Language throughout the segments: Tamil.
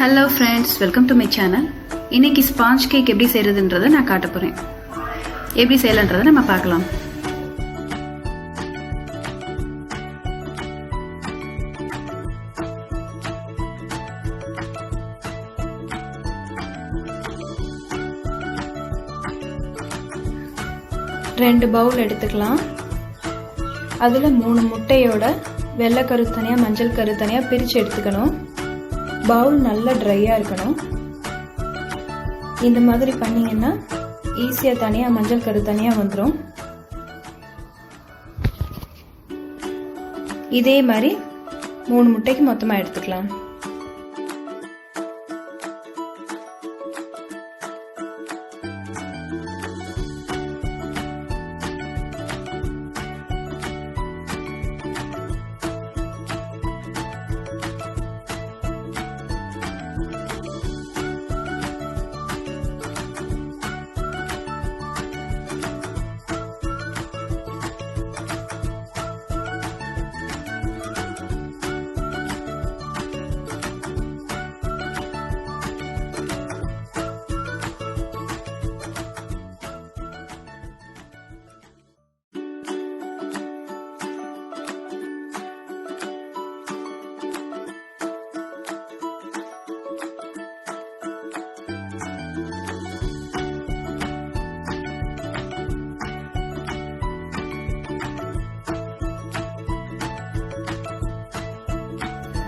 Hello friends, welcome to my channel. இன்னைக்கு ஸ்பாஞ்ச் கேக் எப்படி செய்யறதுன்றதை நான் காட்ட போறேன். எப்படி செய்யலான்றதை நம்ம பார்க்கலாம். ரெண்டு பவுல் எடுத்துக்கலாம். அதில் 3 முட்டையோட வெள்ளை கரு தனியாக, மஞ்சள் கரு தனியாக பிரித்து எடுத்துக்கணும். பவுல் நல்லா ட்ரையாக இருக்கணும். இந்த மாதிரி பண்ணிங்கன்னா ஈஸியாக தனியாக மஞ்சள் கரு தனியாக வந்துடும். இதே மாதிரி 3 முட்டைக்கு மொத்தமாக எடுத்துக்கலாம்.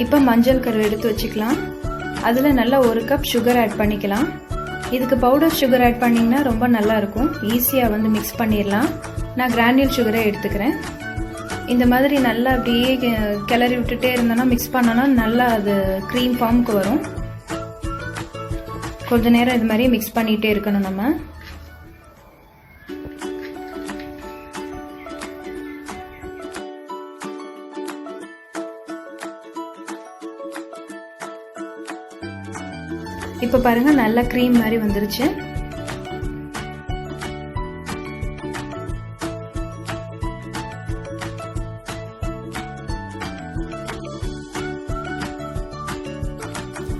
இப்போ மஞ்சள் கரு எடுத்து வச்சுக்கலாம். அதில் நல்லா 1 கப் சுகர் ஆட் பண்ணிக்கலாம். இதுக்கு பவுடர் சுகர் ஆட் பண்ணிங்கன்னா ரொம்ப நல்லா இருக்கும். ஈஸியாக வந்து மிக்ஸ் பண்ணிடலாம். நான் கிரானியூல் சுகரை எடுத்துக்கிறேன். இந்த மாதிரி நல்லா அப்படியே கிளறி விட்டுட்டே இருந்தோன்னா, மிக்ஸ் பண்ணோன்னா நல்லா அது க்ரீம் ஃபார்முக்கு வரும். கொஞ்ச நேரம் இது மாதிரி மிக்ஸ் பண்ணிகிட்டே இருக்கணும் நம்ம. இப்போ பாருங்க, நல்லா க்ரீம் மாதிரி வந்துருச்சு.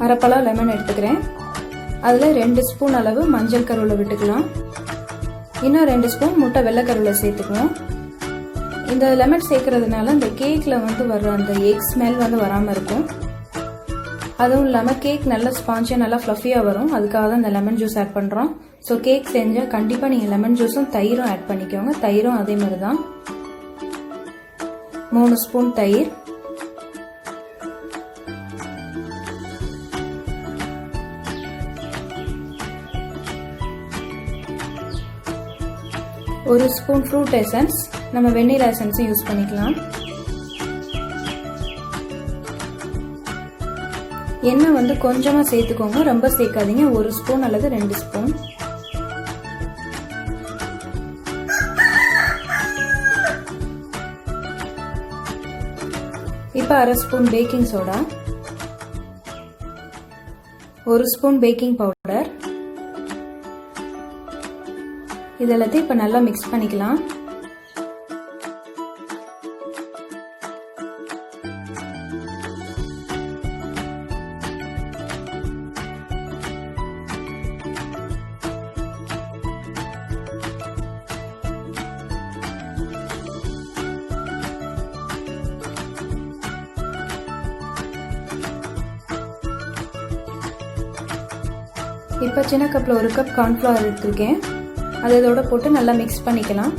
அரைப்பழம் லெமன் எடுத்துக்கிறேன். அதில் 2 ஸ்பூன் அளவு மஞ்சள் கருவில் விட்டுக்கலாம். இன்னும் 2 ஸ்பூன் முட்டை வெள்ளை கருவில் சேர்த்துக்குவோம். இந்த லெமன் சேர்க்கறதுனால இந்த கேக்கில் வந்து வர்ற அந்த எக் ஸ்மெல் வந்து வராமல் இருக்கும். அதுவும் இல்லாமல் கேக் நல்லா ஸ்பாஞ்சியாக நல்லா ஃப்ளஃபியாக வரும். அதுக்காக தான் இந்த லெமன் ஜூஸ் ஆட் பண்ணுறோம். ஸோ கேக் செஞ்சால் கண்டிப்பாக நீங்கள் லெமன் ஜூஸும் தயிரும் ஆட் பண்ணிக்கோங்க. தயிரும் அதே மாதிரி தான். 3 ஸ்பூன் தயிர், 1 ஸ்பூன் ஃப்ரூட் எசன்ஸ். நம்ம வெண்ணிலா எசன்ஸும் யூஸ் பண்ணிக்கலாம். எண்ணெய் வந்து கொஞ்சமாக சேர்த்துக்கோங்க, ரொம்ப சேர்க்காதீங்க. 1 ஸ்பூன் அல்லது 2 ஸ்பூன். இப்போ 1/2 spoon baking soda, 1 spoon baking powder. இதெல்லாத்தையும் இப்போ நல்லா மிக்ஸ் பண்ணிக்கலாம். இப்போ சின்ன கப்பில் 1 கப் கார்ன்ஃப்ளவர் எடுத்துருக்கேன். அதை இதோட போட்டு நல்லா மிக்ஸ் பண்ணிக்கலாம்.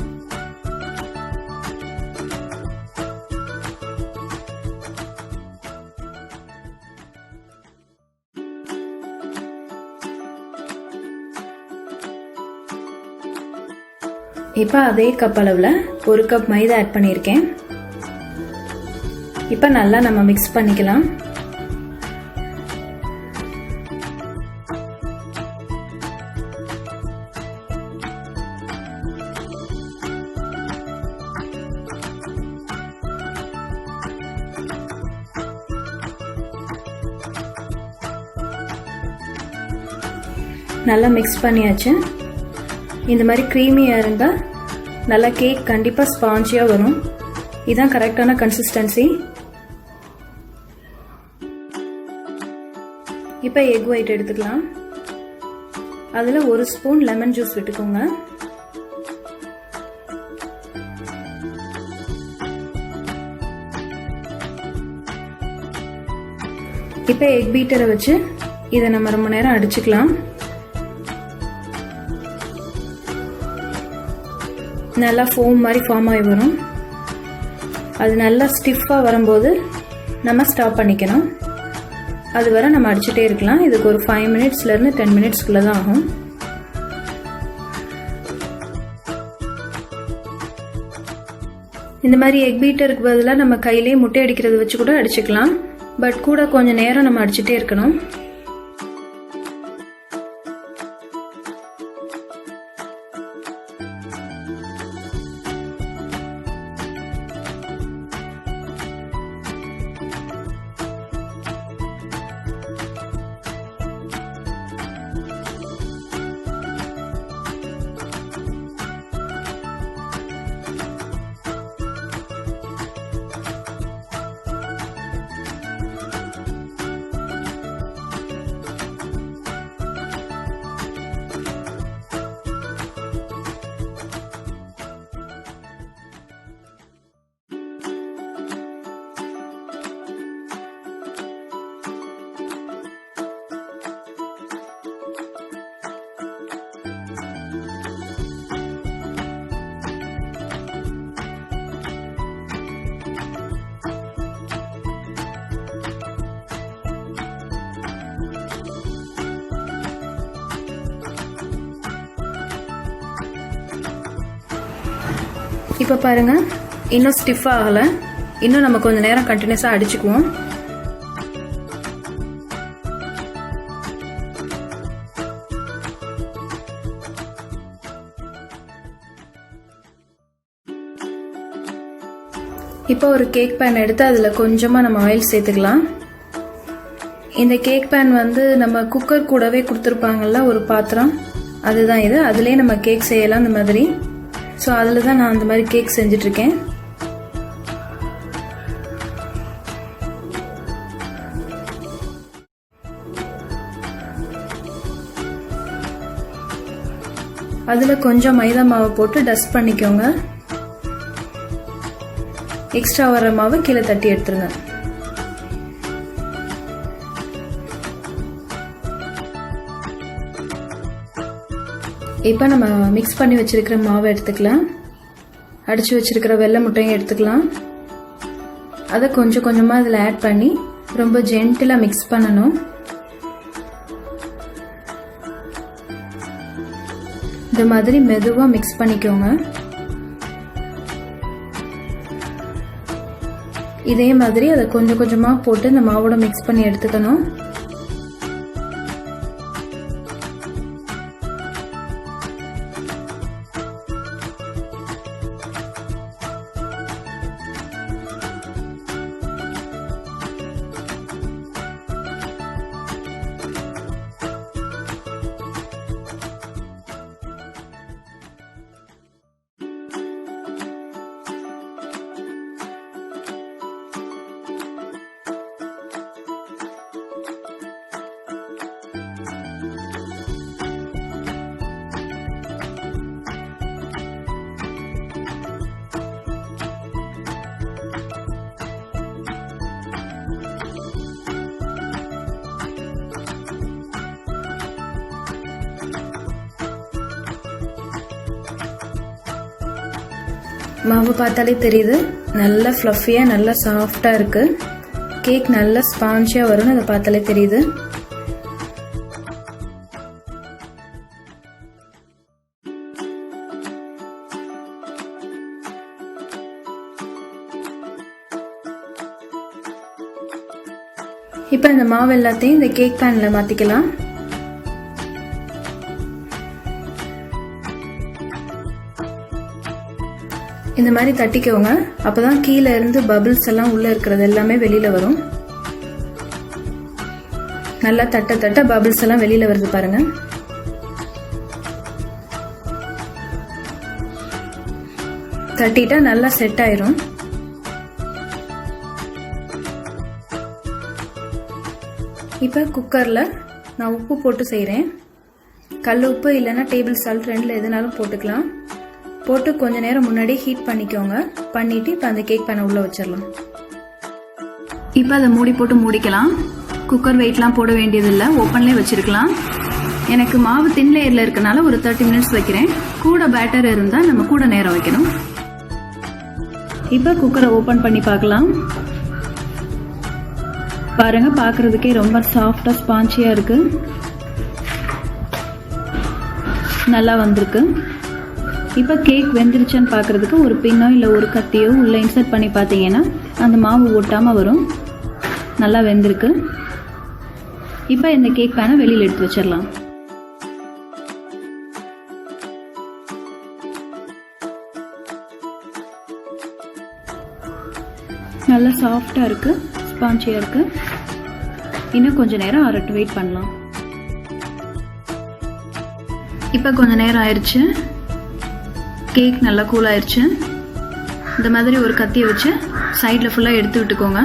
இப்போ அதே கப் அளவில் 1 கப் மைதா ஆட் பண்ணியிருக்கேன். இப்போ நல்லா நம்ம மிக்ஸ் பண்ணிக்கலாம். நல்லா மிக்ஸ் பண்ணியாச்சு. இந்த மாதிரி க்ரீமியாக இருந்தால் நல்லா கேக் கண்டிப்பாக ஸ்பாஞ்சியாக வரும். இதுதான் கரெக்டான கன்சிஸ்டன்சி. இப்போ எக் ஒயிட் எடுத்துக்கலாம். அதில் 1 ஸ்பூன் லெமன் ஜூஸ் விட்டுக்கோங்க. இப்போ எக் பீட்டரை வச்சு இதை நம்ம ரொம்ப நேரம் அடிச்சுக்கலாம். நல்லா ஃபோம் மாதிரி ஃபார்ம் ஆகி வரும். அது நல்லா ஸ்டிஃபாக வரும்போது நம்ம ஸ்டாப் பண்ணிக்கணும். அது வரை நம்ம அடிச்சுட்டே இருக்கலாம். இதுக்கு ஒரு 5 மினிட்ஸ்லேருந்து 10 மினிட்ஸ்க்குள்ளே தான் ஆகும். இந்த மாதிரி எக் பீட்டருக்கு பதிலாக நம்ம கையிலே முட்டை அடிக்கிறத வச்சு கூட அடிச்சுக்கலாம். பட் கூட கொஞ்சம் நேரம் நம்ம அடிச்சுட்டே இருக்கணும். இப்போ பாருங்க, இன்னும் ஸ்டிஃப் ஆகலை. இன்னும் நம்ம கொஞ்சம் நேரம் கண்டினியூஸாக அடிச்சுக்குவோம். இப்போ ஒரு கேக் பேன் எடுத்து அதில் கொஞ்சமாக நம்ம ஆயில் சேர்த்துக்கலாம். இந்த கேக் பேன் வந்து நம்ம குக்கர் கூடவே கொடுத்துருப்பாங்கல்ல ஒரு பாத்திரம், அதுதான் இது. அதுலேயே நம்ம கேக் செய்யலாம் இந்த மாதிரி. ஸோ அதில் தான் நான் அந்த மாதிரி கேக் செஞ்சிட்ருக்கேன். அதில் கொஞ்சம் மைதா மாவை போட்டு டஸ்ட் பண்ணிக்கோங்க. எக்ஸ்ட்ரா வர மாவு கீழே தட்டி எடுத்துருங்க. இப்போ நம்ம மிக்ஸ் பண்ணி வச்சிருக்கிற மாவை எடுத்துக்கலாம். அடிச்சு வச்சிருக்கிற வெள்ளை முட்டையும் எடுத்துக்கலாம். அதை கொஞ்சம் கொஞ்சமாக இதில் ஆட் பண்ணி ரொம்ப ஜென்டிலாக மிக்ஸ் பண்ணணும். இந்த மாதிரி மெதுவாக மிக்ஸ் பண்ணிக்கோங்க. இதே மாதிரி அதை கொஞ்சம் கொஞ்சமாக போட்டு இந்த மாவோட மிக்ஸ் பண்ணி எடுத்துக்கணும். மாவு பார்த்தாலே தெரியுது, நல்லா ஃப்ளஃபியாக நல்லா சாஃப்டாக இருக்குது. கேக் நல்லா ஸ்பான்ஜியாக வரும்னு அதை பார்த்தாலே தெரியுது. இப்போ இந்த மாவு எல்லாத்தையும் இந்த கேக் பேனில் மாற்றிக்கலாம். இந்த மாதிரி தட்டிக்கோங்க. அப்பதான் கீழே இருந்து பபிள்ஸ் எல்லாம் உள்ள இருக்கிறது எல்லாமே வெளியில வரும். நல்லா தட்ட தட்ட பபிள்ஸ் எல்லாம் வெளியில வருது பாருங்க. தட்டிட்டா நல்லா செட் ஆயிரும். இப்போ குக்கரில் நான் உப்பு போட்டு செய்கிறேன். கல் உப்பு இல்லைன்னா டேபிள் சால்ட் ரெண்டில் எதுனாலும் போட்டுக்கலாம். போட்டு கொஞ்ச நேரம் முன்னாடி ஹீட் பண்ணிக்கோங்க. பண்ணிவிட்டு இப்போ அந்த கேக் பேனை உள்ளே வச்சிடலாம். இப்போ அதை மூடி போட்டு மூடிக்கலாம். குக்கர் வெயிட்லாம் போட வேண்டியதில்லை, ஓப்பன்லேயே வச்சுருக்கலாம். எனக்கு மாவு தின் லேயரில் இருக்கனால ஒரு 30 மினிட்ஸ் வைக்கிறேன். கூட பேட்டர் இருந்தால் நம்ம கூட நேரம் வைக்கணும். இப்போ குக்கரை ஓப்பன் பண்ணி பார்க்கலாம். பாருங்க, பார்க்கறதுக்கே ரொம்ப சாஃப்டாக ஸ்பான்ச்சியாக இருக்கு. நல்லா வந்திருக்கு. இப்போ கேக் வெந்துருச்சான்னு பார்க்கறதுக்கு ஒரு பின்னோ இல்லை ஒரு கத்தியோ உள்ள இன்சர்ட் பண்ணி பார்த்தீங்கன்னா அந்த மாவு ஒட்டாமல் வரும். நல்லா வெந்திருக்கு. இப்போ இந்த கேக் பேனை வெளியில் எடுத்து வச்சிடலாம். நல்லா சாஃப்டாக இருக்கு, ஸ்பான்ச்சியாக இருக்கு. இன்னும் கொஞ்சம் நேரம் ஆறட்டு வெயிட் பண்ணலாம். இப்போ கொஞ்ச நேரம் ஆயிடுச்சு. கேக் நல்லா கூல் ஆயிடுச்சு. இந்த மாதிரி ஒரு கத்தியை வச்சு சைடில் ஃபுல்லாக எடுத்து விட்டுக்கோங்க.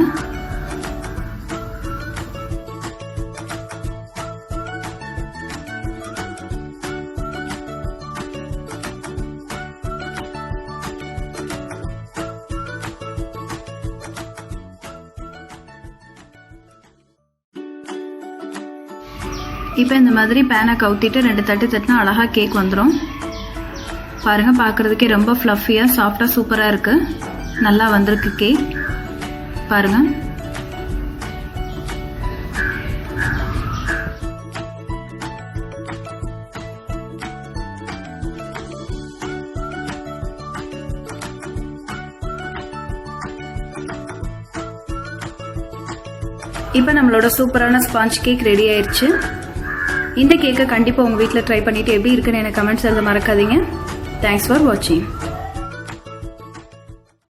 இப்போ இந்த மாதிரி பேனை கவுத்திட்டு 2 தட்டு தட்டினா அழகாக கேக் வந்துடும். பாருங்க, பார்க்கறதுக்கே ரொம்ப ஃப்ளஃபியாக சாஃப்டாக சூப்பராக இருக்கு. நல்லா வந்திருக்கு கேக். பாருங்க, இப்போ நம்மளோட சூப்பரான ஸ்பாஞ்ச் கேக் ரெடி ஆயிடுச்சு. இந்த கேக்கை கண்டிப்பாக உங்கள் வீட்டில் ட்ரை பண்ணிவிட்டு எப்படி இருக்குன்னு எனக்கு கமெண்ட்ஸ் எழுத மறக்காதீங்க. தேங்க்ஸ் ஃபார் வாட்சிங்.